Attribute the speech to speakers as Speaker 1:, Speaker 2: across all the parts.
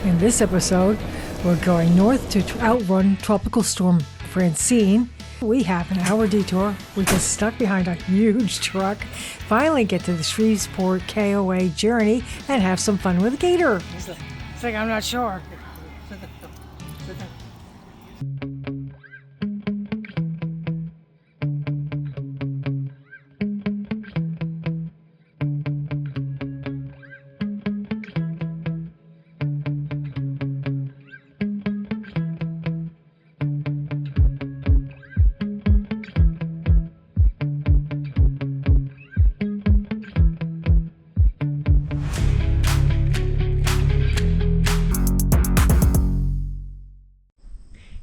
Speaker 1: In this episode, we're going north to outrun Tropical Storm Francine. We have an hour detour. We get stuck behind a huge truck, finally get to the Shreveport KOA journey, and have some fun with a gator. It's like, I'm not sure.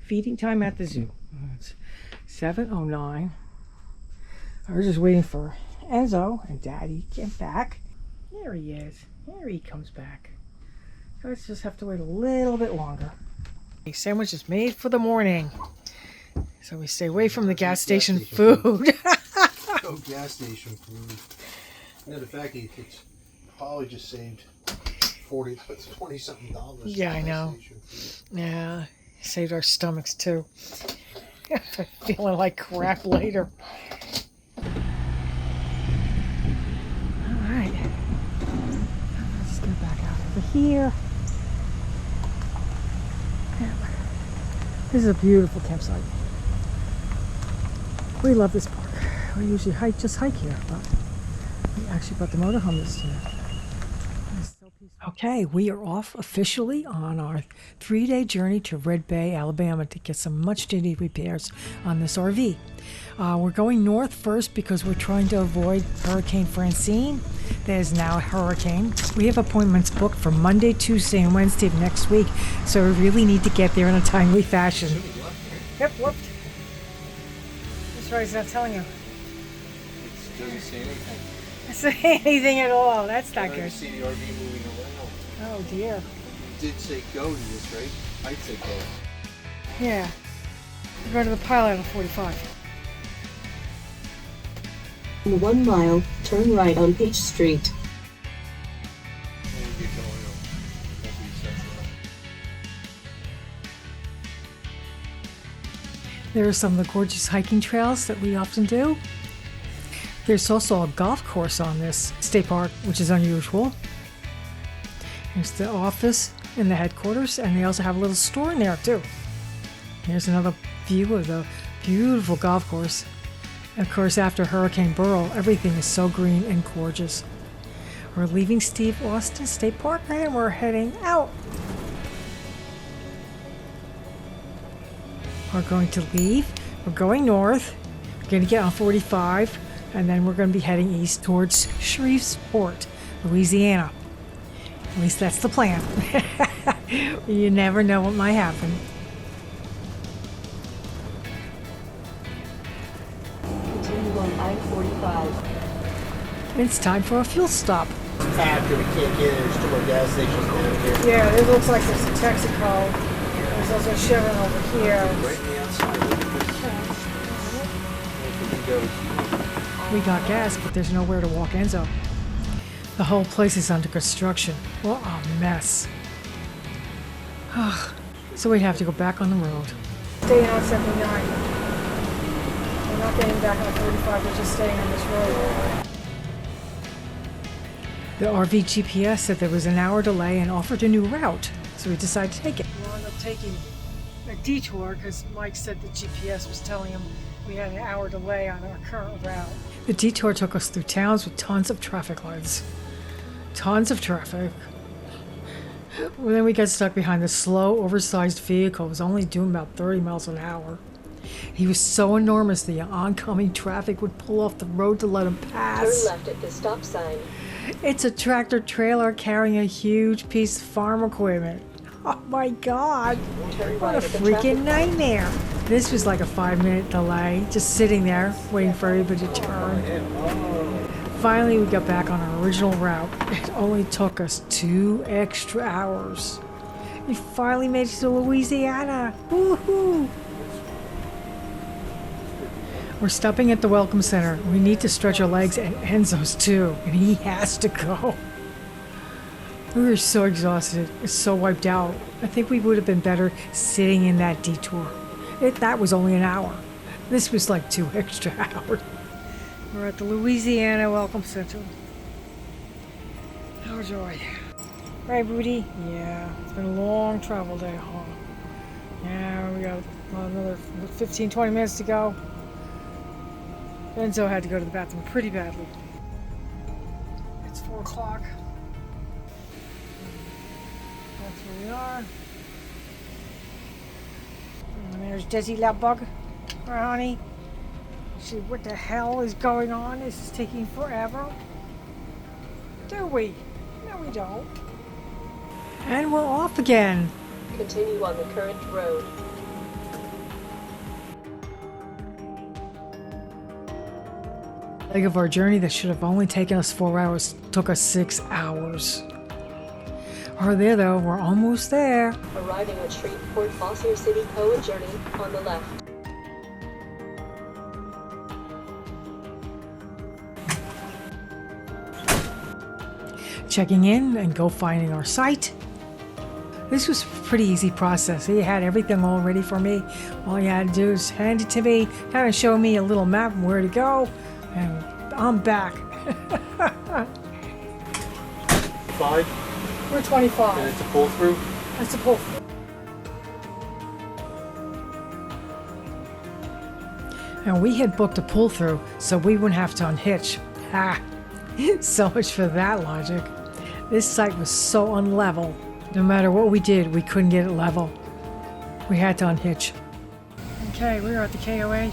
Speaker 1: Feeding time at the zoo. It's 7:09. I was just waiting for Enzo and Daddy to get back. There he is. There he comes back. So let's just have to wait a little bit longer. The sandwich is made for the morning. So we stay away from the gas station food.
Speaker 2: No gas station food. Matter of fact, it's probably just saved $20 something.
Speaker 1: Yeah, I know. Yeah. Saved our stomachs too. Feeling like crap later. Alright. Let's get back out over here. This is a beautiful campsite. We love this park. We usually just hike here, but we actually brought the motorhome this year. Okay, we are off officially on our 3-day journey to Red Bay, Alabama to get some much needed repairs on this RV. We're going north first because we're trying to avoid Hurricane Francine. That is now a hurricane. We have appointments booked for Monday, Tuesday, and Wednesday of next week, so we really need to get there in a timely fashion. Yep, whooped. That's right, he's not telling you.
Speaker 2: It doesn't say anything.
Speaker 1: Say anything at all. That's not good.
Speaker 2: I see the RV moving around.
Speaker 1: Oh dear.
Speaker 2: You did say go to this, right? I'd say go.
Speaker 1: Yeah. We're going to the pilot on 45.
Speaker 3: In 1 mile, turn right on Peach Street.
Speaker 1: There are some of the gorgeous hiking trails that we often do. There's also a golf course on this state park, which is unusual. There's the office and the headquarters, and they also have a little store in there too. Here's another view of the beautiful golf course. Of course, after Hurricane Burrow, everything is so green and gorgeous. We're leaving Steve Austin State Park and we're heading out. We're going to leave. We're going north. We're going to get on 45. And then we're going to be heading east towards Shreveport, Louisiana. At least that's the plan. You never know what might happen.
Speaker 3: Continue on I-45.
Speaker 1: It's time for a fuel stop.
Speaker 2: After we can't get in, there's 2 more gas stations down here.
Speaker 1: Yeah, it looks like there's a Texaco. There's also a Chevron over here.
Speaker 2: Right on the outside.
Speaker 1: We got gas, but there's nowhere to walk Enzo. The whole place is under construction. What a mess. So we have to go back on the road. Staying on 79. We're not getting back on 45, we're just staying on this road. The RV GPS said there was an hour delay and offered a new route, so we decided to take it. We wound up taking a detour because Mike said the GPS was telling him we had an hour delay on our current route. The detour took us through towns with tons of traffic lights. Tons of traffic. Well, then we got stuck behind this slow, oversized vehicle. It was only doing about 30 miles an hour. He was so enormous the oncoming traffic would pull off the road to let him pass.
Speaker 3: Turn left at the stop sign.
Speaker 1: It's a tractor trailer carrying a huge piece of farm equipment. Oh my God.
Speaker 3: Turn
Speaker 1: What
Speaker 3: right
Speaker 1: a
Speaker 3: at the
Speaker 1: freaking nightmare. This was like a 5-minute delay, just sitting there waiting for everybody to turn. Finally, we got back on our original route. It only took us 2 extra hours. We finally made it to Louisiana. Woohoo! We're stopping at the Welcome Center. We need to stretch our legs, and Enzo's too, and he has to go. We were so exhausted, so wiped out. I think we would have been better sitting in that detour. That was only an hour. This was like 2 extra hours. We're at the Louisiana Welcome Center. Oh joy. Right, Booty? Yeah, it's been a long travel day, huh? Yeah, we got another 15, 20 minutes to go. Enzo had to go to the bathroom pretty badly. It's 4 o'clock. That's where we are. And there's Desi Lapbug, our honey. See what the hell is going on? This is taking forever. Do we? No, we don't. And we're off again.
Speaker 3: Continue on the current road.
Speaker 1: Leg of our journey that should have only taken us 4 hours took us 6 hours. We're there though, we're almost there.
Speaker 3: Arriving at Shreveport City KOA journey on the left.
Speaker 1: Checking in and go finding our site. This was a pretty easy process. He had everything all ready for me. All he had to do is hand it to me, kind of show me a little map and where to go, and I'm back.
Speaker 4: 5,
Speaker 1: We're 25.
Speaker 4: and it's a pull through.
Speaker 1: That's a pull through. And we had booked a pull through so we wouldn't have to unhitch. Ha! So much for that logic. This site was so unlevel. No matter what we did, we couldn't get it level. We had to unhitch. Okay, we are at the KOA.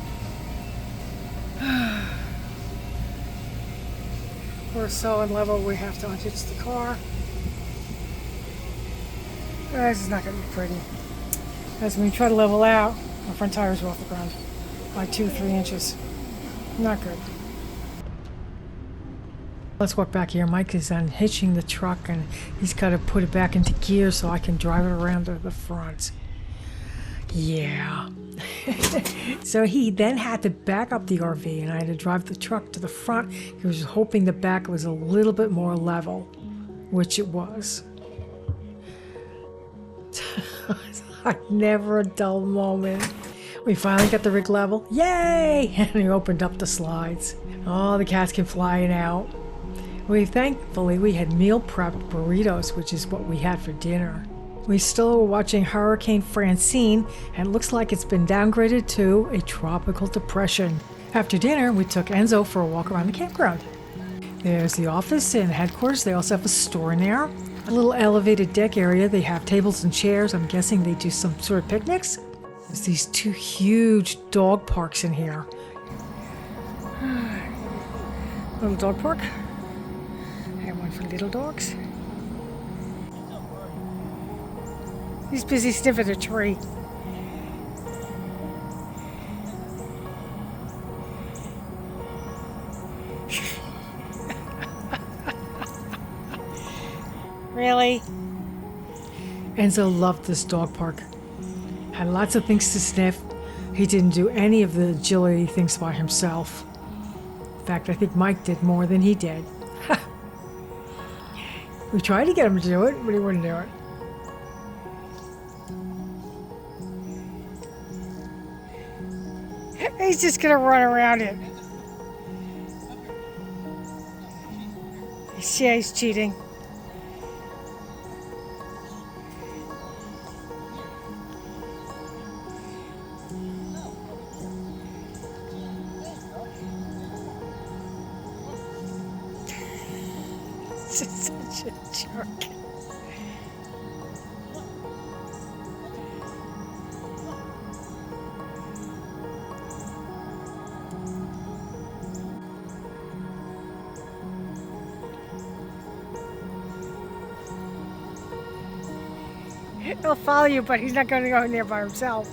Speaker 1: We're so unlevel, we have to unhitch the car. This is not going to be pretty. As we try to level out, our front tires are off the ground by 2-3 inches. Not good. Let's walk back here. Mike is unhitching the truck and he's got to put it back into gear so I can drive it around to the front. Yeah. So he then had to back up the RV and I had to drive the truck to the front. He was hoping the back was a little bit more level, which it was. Never a dull moment. We finally got the rig level. Yay! And he opened up the slides. Oh, the cats came flying out. Thankfully, we had meal prepped burritos, which is what we had for dinner. We still were watching Hurricane Francine, and it looks like it's been downgraded to a tropical depression. After dinner, we took Enzo for a walk around the campground. There's the office and headquarters. They also have a store in there. A little elevated deck area. They have tables and chairs. I'm guessing they do some sort of picnics. There's these 2 huge dog parks in here. Little dog park. And one for little dogs. He's busy sniffing a tree. Really? Enzo loved this dog park. Had lots of things to sniff. He didn't do any of the agility things by himself. In fact, I think Mike did more than he did. We tried to get him to do it, but he wouldn't do it. He's just gonna run around it. Yeah, he's cheating. Such a jerk. He'll follow you, but he's not going to go in there by himself.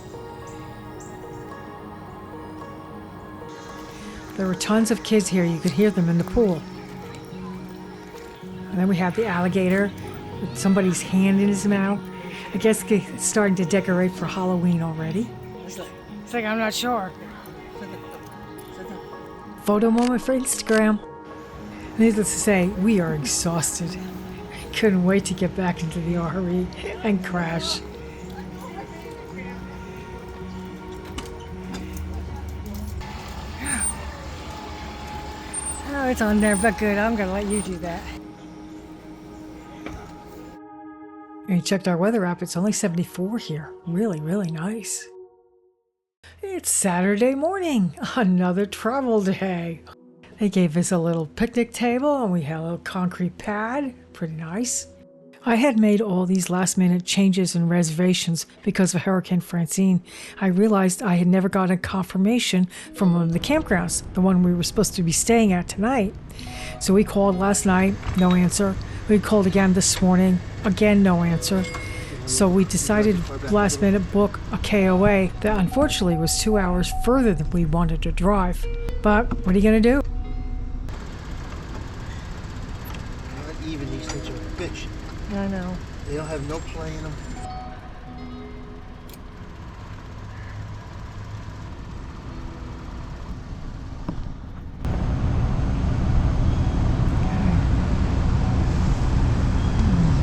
Speaker 1: There were tons of kids here. You could hear them in the pool. And then we have the alligator with somebody's hand in his mouth. I guess it's starting to decorate for Halloween already. It's like I'm not sure. Photo moment for Instagram. Needless to say, we are exhausted. Couldn't wait to get back into the RV and crash. Oh, it's on there, but good. I'm going to let you do that. We checked our weather app. It's only 74 here. Really, really nice. It's Saturday morning. Another travel day. They gave us a little picnic table and we had a little concrete pad. Pretty nice. I had made all these last minute changes and reservations because of Hurricane Francine. I realized I had never gotten confirmation from one of the campgrounds, the one we were supposed to be staying at tonight. So we called last night, no answer. We called again this morning, again no answer. So we decided last minute book a KOA that unfortunately was 2 hours further than we wanted to drive. But what are you going to do?
Speaker 2: Not even, these things are a bitch.
Speaker 1: I know.
Speaker 2: They don't have no play in them.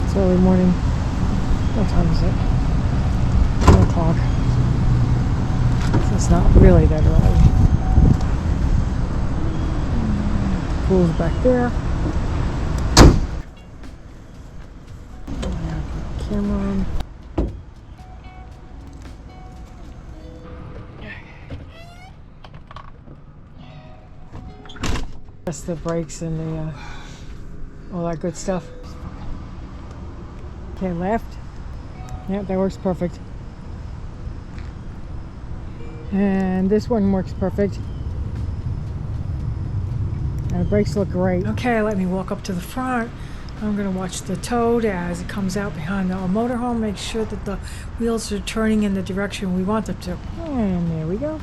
Speaker 1: It's early morning. What time is it? 1 o'clock. So it's not really that early. Pool's back there. Camera on. That's the brakes and the all that good stuff. Okay, left. Yeah, that works perfect. And this one works perfect. And the brakes look great. Okay, let me walk up to the front. I'm going to watch the toad as it comes out behind the motorhome, make sure that the wheels are turning in the direction we want them to. And there we go.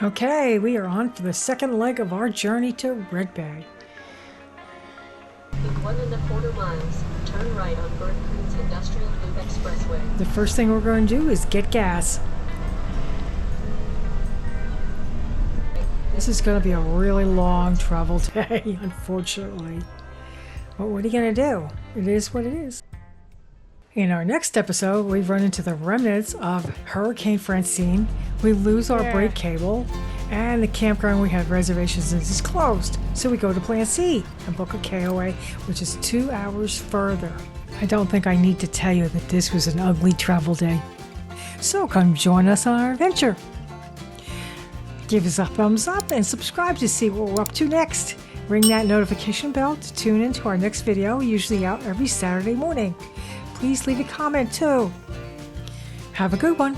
Speaker 1: Okay, we are on for the second leg of our journey to Red Bay.
Speaker 3: In 1.25 miles, turn right on Burn Creek's Industrial Loop Expressway.
Speaker 1: The first thing we're going to do is get gas. This is going to be a really long travel day, unfortunately. But what are you going to do? It is what it is. In our next episode, we run into the remnants of Hurricane Francine. We lose our brake cable, and the campground we had reservations in is closed. So we go to Plan C and book a KOA, which is 2 hours further. I don't think I need to tell you that this was an ugly travel day. So come join us on our adventure. Give us a thumbs up and subscribe to see what we're up to next. Ring that notification bell to tune into our next video, usually out every Saturday morning. Please leave a comment too. Have a good one.